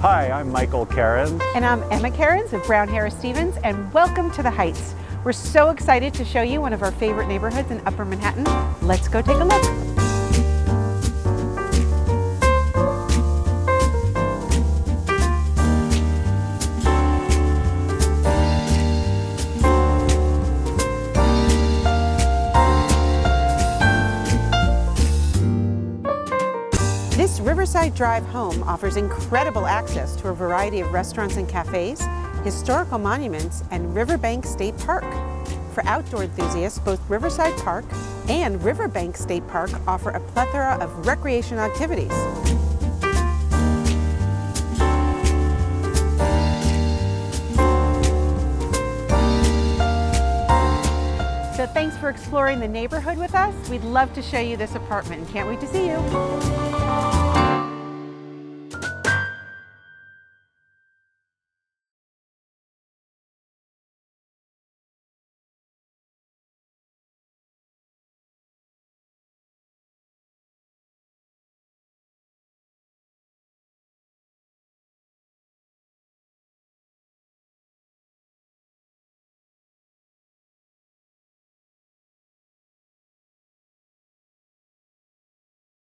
Hi, I'm Michael Kerins. And I'm Emma Kerins of Brown Harris Stevens, and welcome to the Heights. We're so excited to show you one of our favorite neighborhoods in Upper Manhattan. Let's go take a look. This Riverside Drive home offers incredible access to a variety of restaurants and cafes, historical monuments, and Riverbank State Park. For outdoor enthusiasts, both Riverside Park and Riverbank State Park offer a plethora of recreational activities. So thanks for exploring the neighborhood with us. We'd love to show you this apartment and can't wait to see you.